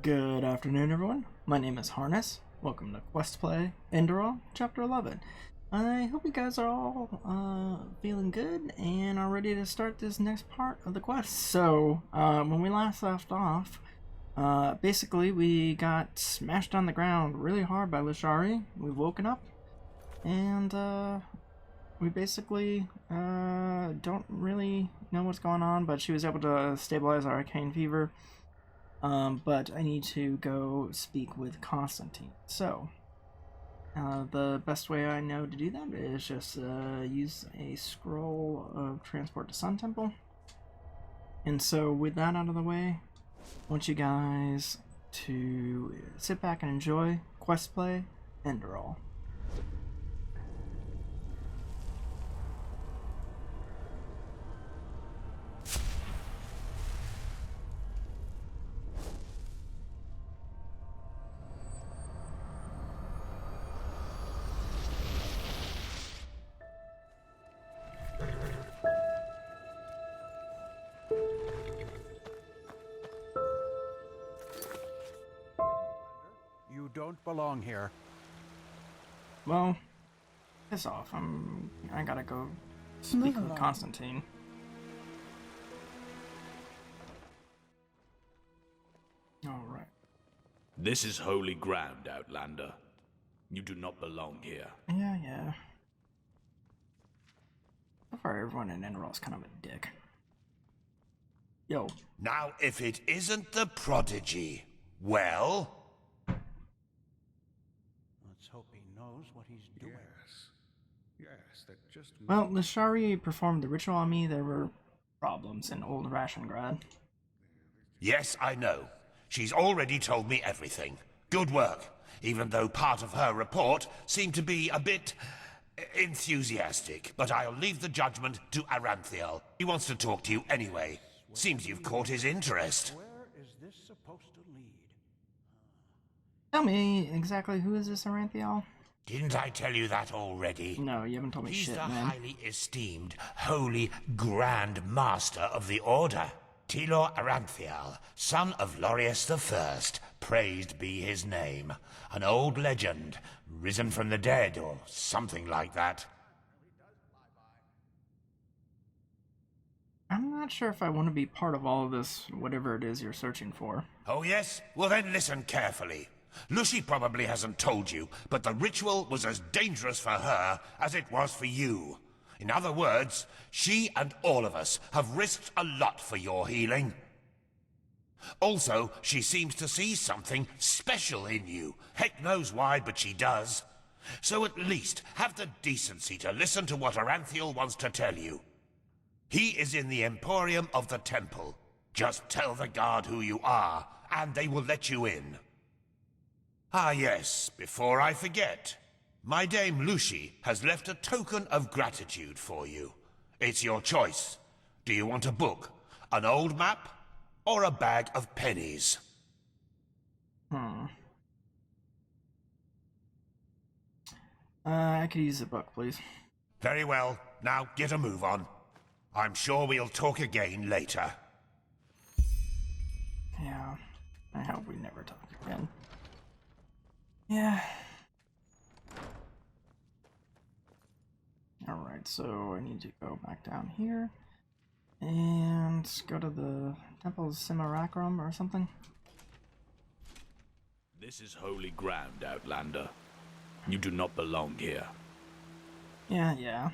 Good afternoon, everyone. My name is Harness. Welcome to Quest Play Enderal, Chapter 11. I hope you guys are all feeling good and are ready to start this next part of the quest. So, when we last left off, basically we got smashed on the ground really hard by Lishari. We've woken up, and we basically don't really know what's going on, but she was able to stabilize our arcane fever. But I need to go speak with Constantine. So, the best way I know to do that is just use a scroll of transport to Sun Temple. And so, with that out of the way, I want you guys to sit back and enjoy Quest Play Enderal. You don't belong here. Well, piss off. I gotta go speak with Constantine. Alright. This is holy ground, Outlander. You do not belong here. Yeah. So far, everyone in Enderal is kind of a dick. Yo. Now, if it isn't the prodigy, well... Let's hope he knows what he's doing. Yes, that just... Well, Lishari performed the ritual on me. There were problems in Old Rashengrad. Yes, I know. She's already told me everything. Good work, even though part of her report seemed to be a bit... enthusiastic, but I'll leave the judgment to Aranthiel. He wants to talk to you anyway. Seems you've caught his interest. Where is this supposed to lead? Tell me exactly who is this Aranthiel? Didn't I tell you that already? No, you haven't told me He's shit, the man. highly esteemed, holy Grand Master of the Order. Tilor Aranthiel, son of Lorius I, praised be his name. An old legend, risen from the dead, or something like that. I'm not sure if I want to be part of all of this, whatever it is you're searching for. Oh yes? Well then listen carefully. Lucy probably hasn't told you, but the ritual was as dangerous for her as it was for you. In other words, she and all of us have risked a lot for your healing. Also, she seems to see something special in you. Heck knows why, but she does. So at least have the decency to listen to what Aranthiel wants to tell you. He is in the Emporium of the Temple. Just tell the guard who you are, and they will let you in. Ah yes, before I forget, my dame Lucy has left a token of gratitude for you. It's your choice. Do you want a book, an old map, or a bag of pennies? I could use a book, please. Very well. Now get a move on. I'm sure we'll talk again later. Yeah, I hope we never talk again. Yeah. Alright, so I need to go back down here and go to the Temple of Simulacrum or something. This is holy ground, Outlander. You do not belong here. Yeah.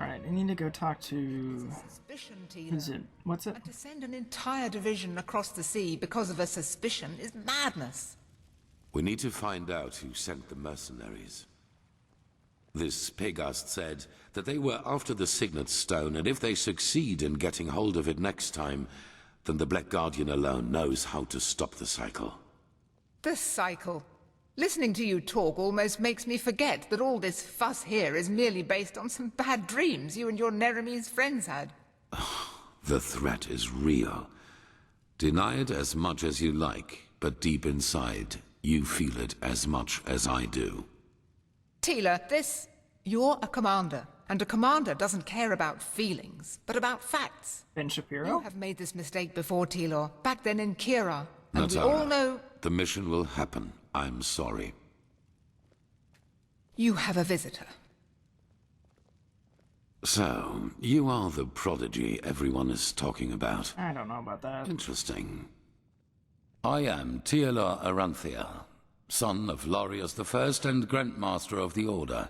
Alright, I need to go talk to... Suspicion, Who's Tila. it? What's it? And to send an entire division across the sea because of a suspicion is madness. We need to find out who sent the mercenaries. This Pegast said that they were after the Signet Stone, and if they succeed in getting hold of it next time, then the Black Guardian alone knows how to stop the cycle. The cycle. Listening to you talk almost makes me forget that all this fuss here is merely based on some bad dreams you and your Neremese friends had. The threat is real. Deny it as much as you like, but deep inside, you feel it as much as I do. Tila, you're a commander, and a commander doesn't care about feelings, but about facts. Ben Shapiro? You have made this mistake before, Tilor, back then in Kira, and we Natara, all know... the mission will happen. I'm sorry. You have a visitor. So, you are the prodigy everyone is talking about. I don't know about that. Interesting. I am Tealor Aranthia, son of Lorius I and Grandmaster of the Order,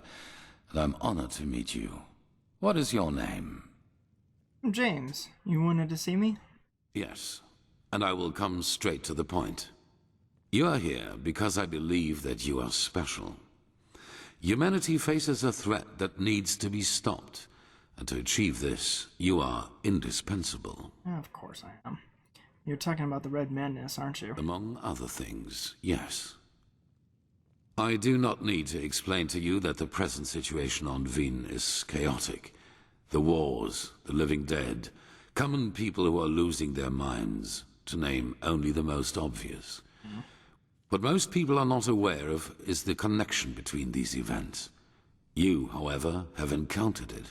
and I'm honored to meet you. What is your name? James, you wanted to see me? Yes, and I will come straight to the point. You are here because I believe that you are special. Humanity faces a threat that needs to be stopped, and to achieve this, you are indispensable. Of course I am. You're talking about the Red Madness, aren't you? Among other things, yes. I do not need to explain to you that the present situation on Vin is chaotic. The wars, the living dead, common people who are losing their minds, to name only the most obvious. What most people are not aware of is the connection between these events. You, however, have encountered it,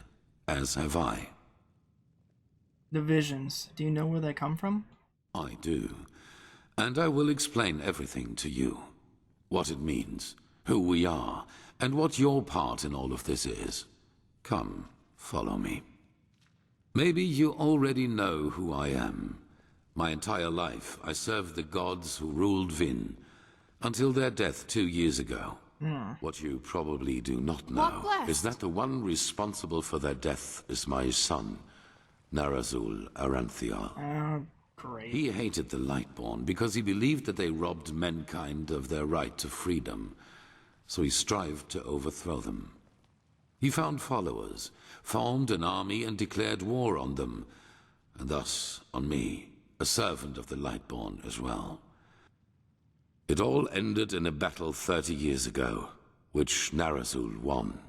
as have I. The visions, do you know where they come from? I do, and I will explain everything to you. What it means, who we are, and what your part in all of this is. Come, follow me. Maybe you already know who I am. My entire life, I served the gods who ruled Vin, until their death 2 years ago. What you probably do not know is that the one responsible for their death is my son, Narazul Aranthial. Great. He hated the Lightborn because he believed that they robbed mankind of their right to freedom, so he strived to overthrow them. He found followers, formed an army and declared war on them, and thus on me, a servant of the Lightborn as well. It all ended in a battle 30 years ago, which Narazul won.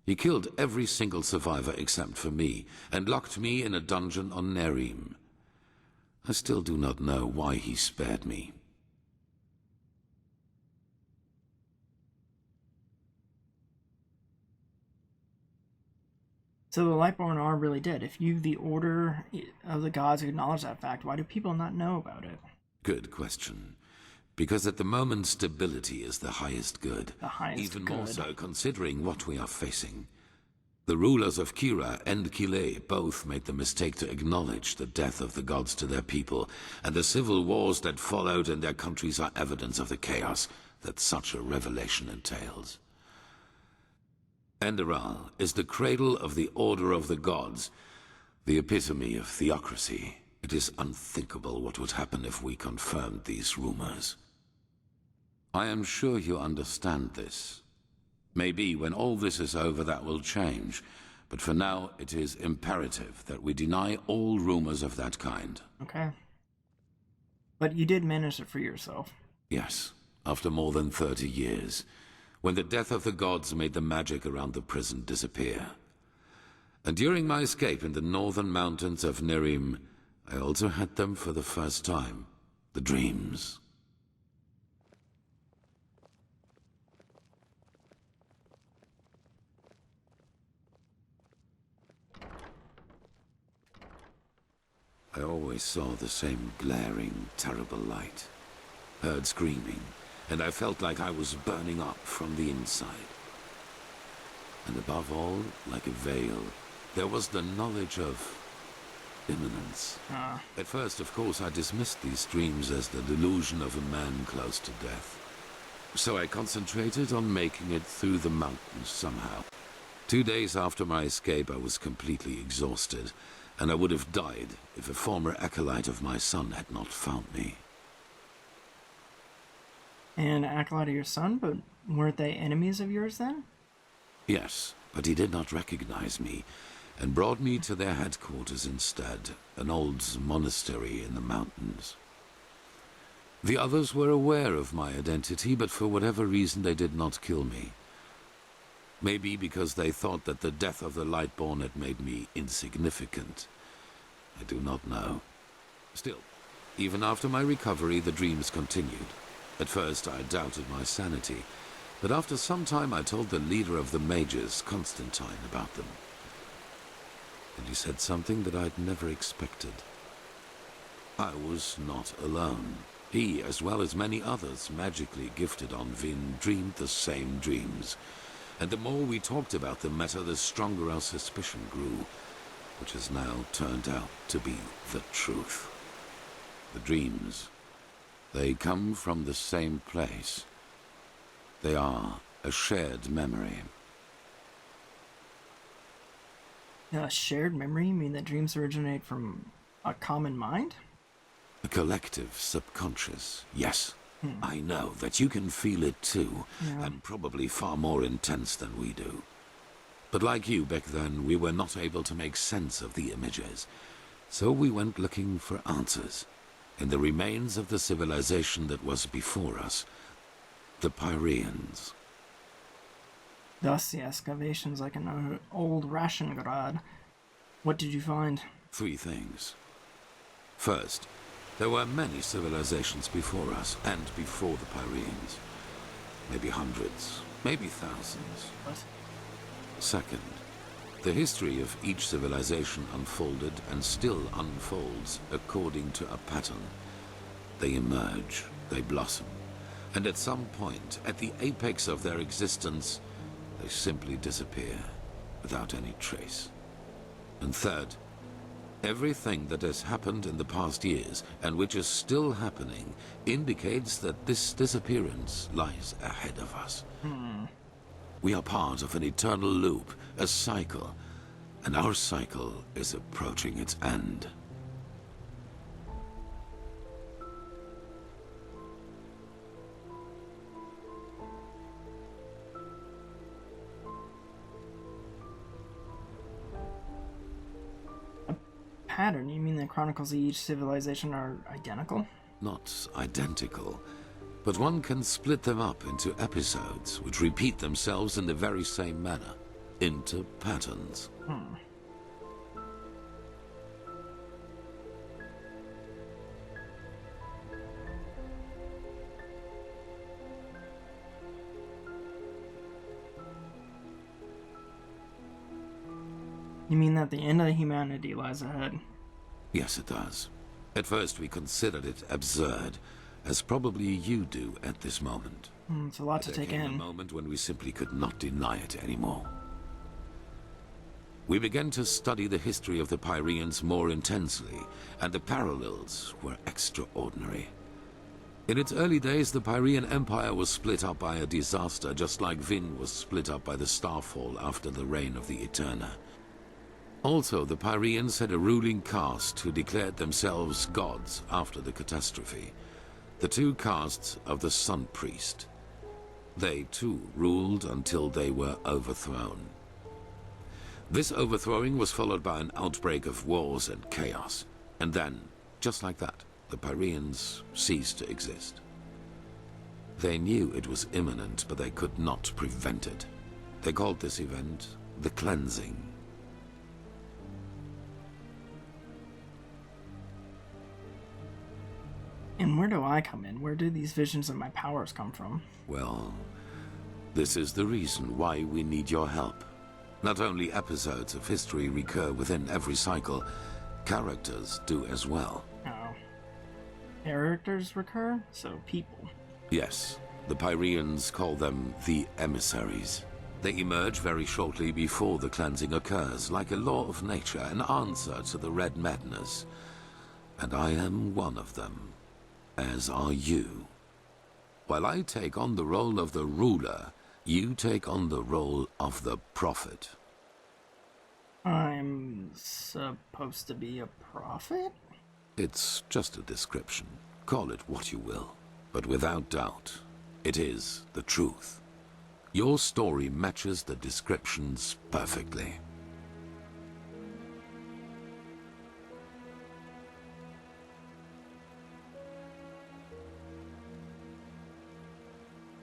He killed every single survivor except for me, and locked me in a dungeon on Nerim. I still do not know why he spared me. So the Lightborn are really dead. If you, the Order of the Gods, acknowledge that fact, why do people not know about it? Good question. Because at the moment, stability is the highest good. The highest Even good. more so considering what we are facing. The rulers of Kira and Kile both made the mistake to acknowledge the death of the gods to their people, and the civil wars that followed in their countries are evidence of the chaos that such a revelation entails. Enderal is the cradle of the Order of the Gods, the epitome of theocracy. It is unthinkable what would happen if we confirmed these rumors. I am sure you understand this. Maybe when all this is over that will change, but for now it is imperative that we deny all rumors of that kind. Okay. But you did manage to free yourself. Yes, after more than 30 years, when the death of the gods made the magic around the prison disappear. And during my escape in the northern mountains of Nerim, I also had them for the first time, the dreams. I always saw the same glaring, terrible light. Heard screaming, and I felt like I was burning up from the inside. And above all, like a veil, there was the knowledge of imminence. At first, of course, I dismissed these dreams as the delusion of a man close to death. So I concentrated on making it through the mountains somehow. 2 days after my escape, I was completely exhausted, and I would have died if a former acolyte of my son had not found me. An acolyte of your son, but weren't they enemies of yours then? Yes, but he did not recognize me, and brought me to their headquarters instead, an old monastery in the mountains. The others were aware of my identity, but for whatever reason they did not kill me. Maybe because they thought that the death of the Lightborn had made me insignificant. I do not know. Still, Even after my recovery, the dreams continued. At first, I doubted my sanity, but after some time I told the leader of the mages, Constantine, about them. And he said something that I'd never expected. I was not alone. He, as well as many others magically gifted on Vin, dreamed the same dreams. And the more we talked about the matter, the stronger our suspicion grew, which has now turned out to be the truth. The dreams, they come from the same place. They are a shared memory. A shared memory? You mean that dreams originate from a common mind? A collective subconscious, yes. I know that you can feel it too, and probably far more intense than we do. But like you back then, we were not able to make sense of the images. So we went looking for answers in the remains of the civilization that was before us, the Pyreans. Thus the excavations like an old ration garage. What did you find? 3 things. First, there were many civilizations before us and before the Pyreans. Maybe hundreds, maybe thousands. What? Second, the history of each civilization unfolded and still unfolds according to a pattern. They emerge, they blossom, and at some point, at the apex of their existence, they simply disappear without any trace. And third, everything that has happened in the past years, and which is still happening, indicates that this disappearance lies ahead of us. We are part of an eternal loop, a cycle, and our cycle is approaching its end. Pattern? You mean the chronicles of each civilization are identical? Not identical, but one can split them up into episodes which repeat themselves in the very same manner, into patterns. You mean that the end of humanity lies ahead? Yes, it does. At first we considered it absurd, as probably you do at this moment. It's a lot to But there take came in. a moment when we simply could not deny it anymore. We began to study the history of the Pyreans more intensely, and the parallels were extraordinary. In its early days, the Pyrean Empire was split up by a disaster, just like Vin was split up by the Starfall after the reign of the Eterna. Also, the Pyreans had a ruling caste who declared themselves gods after the catastrophe. The 2 castes of the Sun Priest. They, too, ruled until they were overthrown. This overthrowing was followed by an outbreak of wars and chaos. And then, just like that, the Pyreans ceased to exist. They knew it was imminent, but they could not prevent it. They called this event the Cleansing. And where do I come in? Where do these visions of my powers come from? Well, this is the reason why we need your help. Not only episodes of history recur within every cycle, characters do as well. Oh. Characters recur? So people. Yes, the Pyreans call them the emissaries. They emerge very shortly before the cleansing occurs, like a law of nature, an answer to the Red Madness. And I am one of them, as are you. While I take on the role of the ruler, you take on the role of the prophet. I'm supposed to be a prophet? It's just a description. Call it what you will. But without doubt, it is the truth. Your story matches the descriptions perfectly.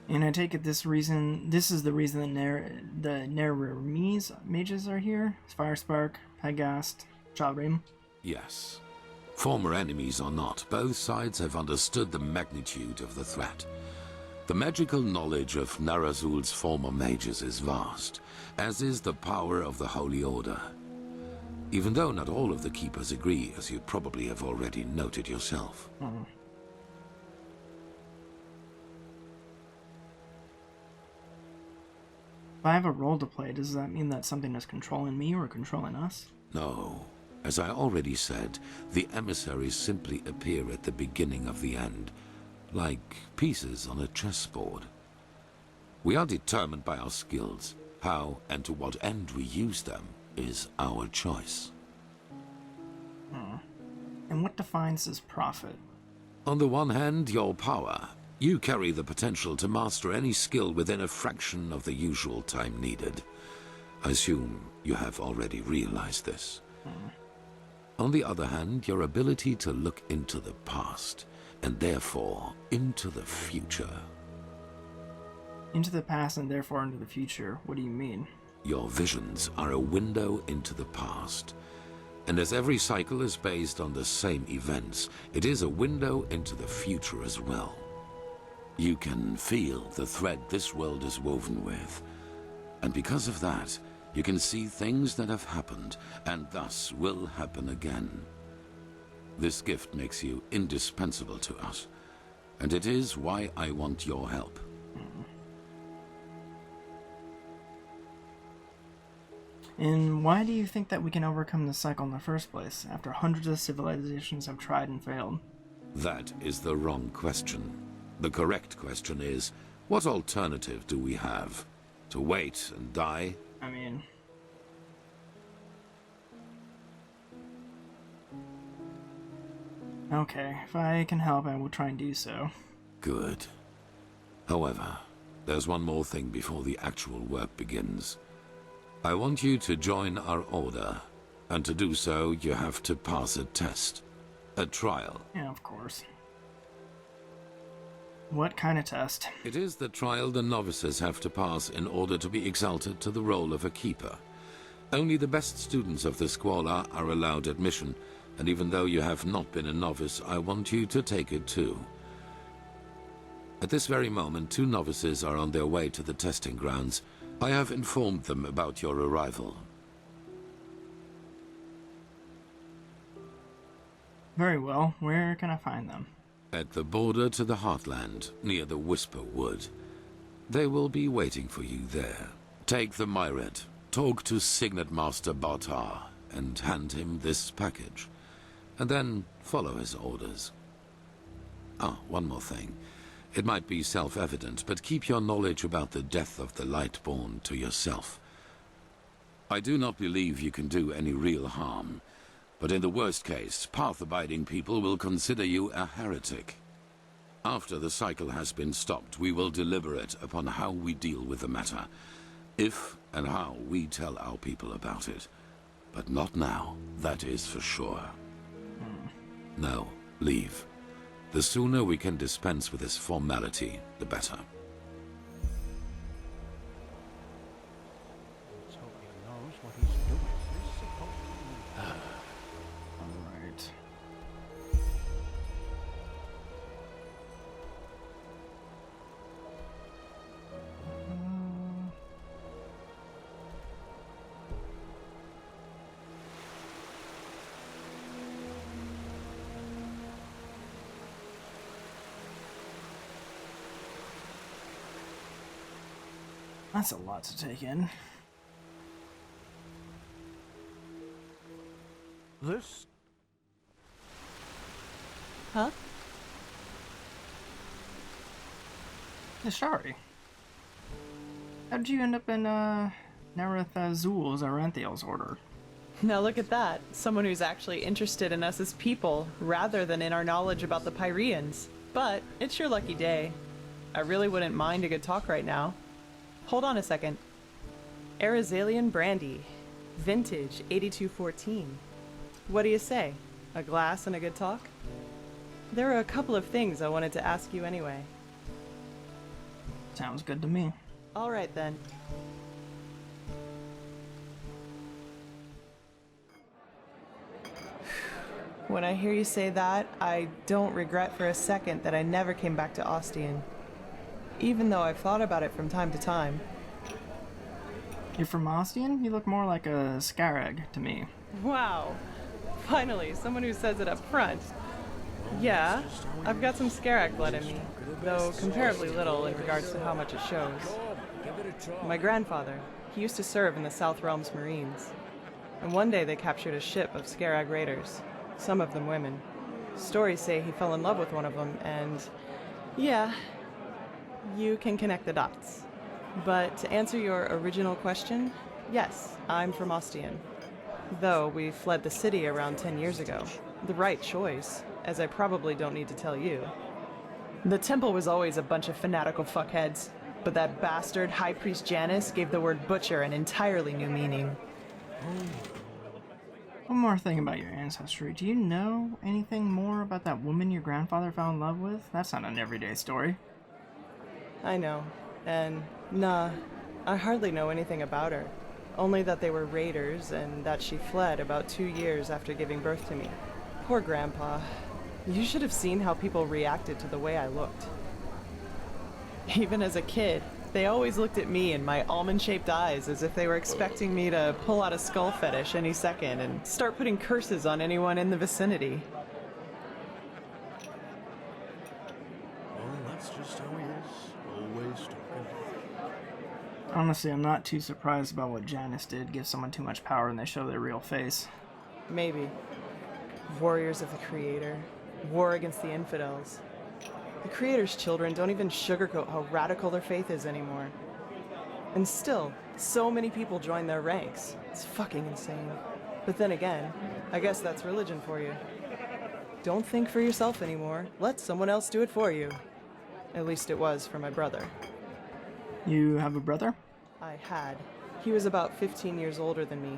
And I take it this is the reason the Neremese mages are here? Firespark, Pegast, Shalrim. Yes. Former enemies or not, both sides have understood the magnitude of the threat. The magical knowledge of Narazul's former mages is vast, as is the power of the Holy Order. Even though not all of the Keepers agree, as you probably have already noted yourself. If I have a role to play, does that mean that something is controlling me or controlling us? No. As I already said, the emissaries simply appear at the beginning of the end, like pieces on a chessboard. We are determined by our skills. How and to what end we use them is our choice. And what defines as profit? On the one hand, your power. You carry the potential to master any skill within a fraction of the usual time needed. I assume you have already realized this. On the other hand, your ability to look into the past, and therefore into the future. Into the past and therefore into the future, what do you mean? Your visions are a window into the past. And as every cycle is based on the same events, it is a window into the future as well. You can feel the thread this world is woven with. And because of that, you can see things that have happened, and thus will happen again. This gift makes you indispensable to us, and it is why I want your help. And why do you think that we can overcome this cycle in the first place, after hundreds of civilizations have tried and failed? That is the wrong question. The correct question is, what alternative do we have? To wait and die? I mean... Okay, if I can help, I will try and do so. Good. However, there's one more thing before the actual work begins. I want you to join our order, and to do so, you have to pass a test. A trial. Yeah, of course. What kind of test? It is the trial the novices have to pass in order to be exalted to the role of a keeper. Only the best students of the Squalor are allowed admission, and even though you have not been a novice, I want you to take it too. At this very moment, 2 novices are on their way to the testing grounds. I have informed them about your arrival. Very well. Where can I find them? At the border to the Heartland, near the Whisper Wood. They will be waiting for you there. Take the Myred, talk to Signet Master Bartar, and hand him this package. And then follow his orders. Ah, one more thing. It might be self-evident, but keep your knowledge about the death of the Lightborn to yourself. I do not believe you can do any real harm, but in the worst case, path-abiding people will consider you a heretic. After the cycle has been stopped, we will deliberate upon how we deal with the matter, if and how we tell our people about it. But not now, that is for sure. Now, leave. The sooner we can dispense with this formality, the better. Let's hope he knows what he's doing. This supposed to be... Alright. That's a lot to take in. This... Huh? Ishari. How did you end up in, Nareth Azul's Aranthiel's order? Now look at that. Someone who's actually interested in us as people, rather than in our knowledge about the Pyreans. But it's your lucky day. I really wouldn't mind a good talk right now. Hold on a second. Arizalian Brandy. Vintage 8214. What do you say? A glass and a good talk? There are a couple of things I wanted to ask you anyway. Sounds good to me. Alright then. When I hear you say that, I don't regret for a second that I never came back to Ostian. Even though I've thought about it from time to time. You're from Ostian? You look more like a Scarag to me. Wow. Finally, someone who says it up front. Yeah, I've got some Scarag blood in me, though comparably little in regards to how much it shows. My grandfather, he used to serve in the South Realms Marines. And one day they captured a ship of Scarag raiders, some of them women. Stories say he fell in love with one of them, and yeah, you can connect the dots. But to answer your original question, yes, I'm from Ostian. Though we fled the city around 10 years ago. The right choice, as I probably don't need to tell you. The temple was always a bunch of fanatical fuckheads, but that bastard High Priest Janus gave the word butcher an entirely new meaning. One more thing about your ancestry. Do you know anything more about that woman your grandfather fell in love with? That's not an everyday story. I know, and nah, I hardly know anything about her. Only that they were raiders and that she fled about 2 years after giving birth to me. Poor Grandpa. You should have seen how people reacted to the way I looked. Even as a kid, they always looked at me and my almond-shaped eyes as if they were expecting me to pull out a skull fetish any second and start putting curses on anyone in the vicinity. Well, that's just how he is. Always talking. Honestly, I'm not too surprised about what Janus did. Give someone too much power and they show their real face. Maybe. Warriors of the Creator. War against the infidels. The Creator's children don't even sugarcoat how radical their faith is anymore. And still, so many people join their ranks. It's fucking insane. But then again, I guess that's religion for you. Don't think for yourself anymore. Let someone else do it for you. At least it was for my brother. You have a brother? I had. He was about 15 years older than me,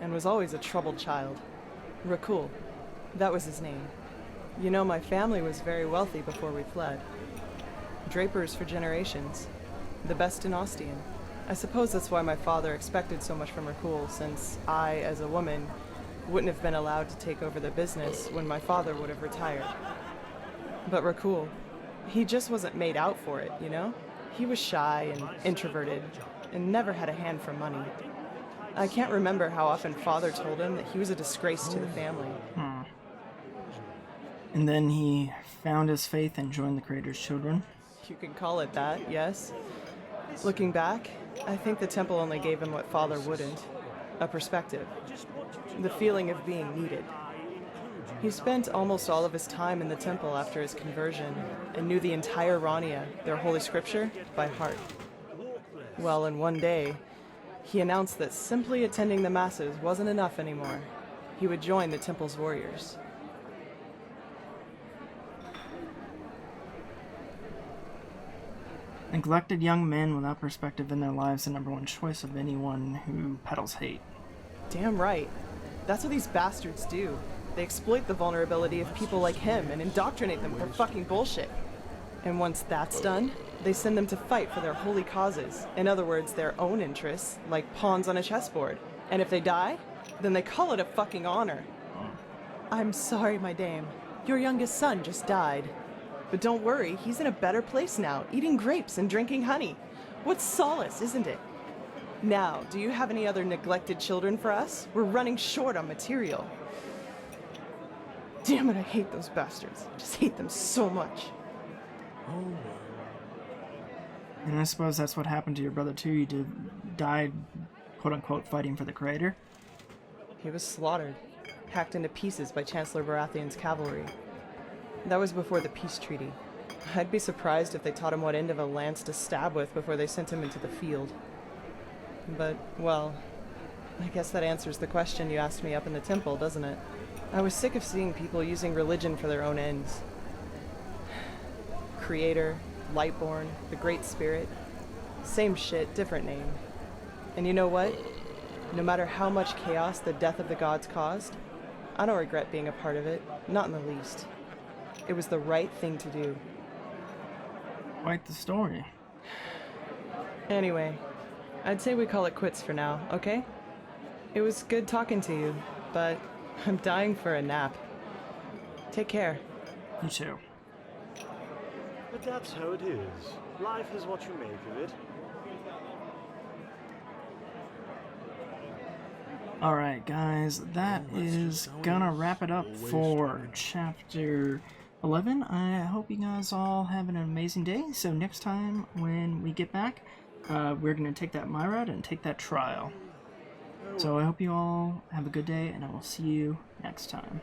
and was always a troubled child. Rakul. That was his name. You know, my family was very wealthy before we fled. Drapers for generations. The best in Ostian. I suppose that's why my father expected so much from Rakul, since I, as a woman, wouldn't have been allowed to take over the business when my father would have retired. But Rakul, he just wasn't made out for it, you know? He was shy and introverted, and never had a hand for money. I can't remember how often Father told him that he was a disgrace to the family. And then he found his faith and joined the Creator's children. You can call it that, yes. Looking back, I think the temple only gave him what Father wouldn't. A perspective. The feeling of being needed. He spent almost all of his time in the temple after his conversion, and knew the entire Rania, their holy scripture, by heart. Well, in one day, he announced that simply attending the masses wasn't enough anymore. He would join the temple's warriors. Neglected young men without perspective in their lives, the number one choice of anyone who peddles hate. Damn right. That's what these bastards do. They exploit the vulnerability of people like him and indoctrinate them for fucking bullshit. And once that's done, they send them to fight for their holy causes. In other words, their own interests, like pawns on a chessboard. And if they die, then they call it a fucking honor. I'm sorry, my dame. Your youngest son just died. But don't worry, he's in a better place now, eating grapes and drinking honey. What solace, isn't it? Now, do you have any other neglected children for us? We're running short on material. Damn it, I hate those bastards. I just hate them so much. And I suppose that's what happened to your brother too. You died, quote-unquote, fighting for the Creator. He was slaughtered, hacked into pieces by Chancellor Baratheon's cavalry. That was before the peace treaty. I'd be surprised if they taught him what end of a lance to stab with before they sent him into the field. But, well, I guess that answers the question you asked me up in the temple, doesn't it? I was sick of seeing people using religion for their own ends. Creator, Lightborn, the Great Spirit. Same shit, different name. And you know what? No matter how much chaos the death of the gods caused, I don't regret being a part of it, not in the least. It was the right thing to do. Quite the story. Anyway, I'd say we call it quits for now, okay? It was good talking to you, but I'm dying for a nap. Take care. You too. But that's how it is. Life is what you make of it. Alright guys, that is gonna wrap it up for chapter 11. I hope you guys all have an amazing day. So next time when we get back, we're gonna take that Myrad and take that trial. So I hope you all have a good day, and I will see you next time.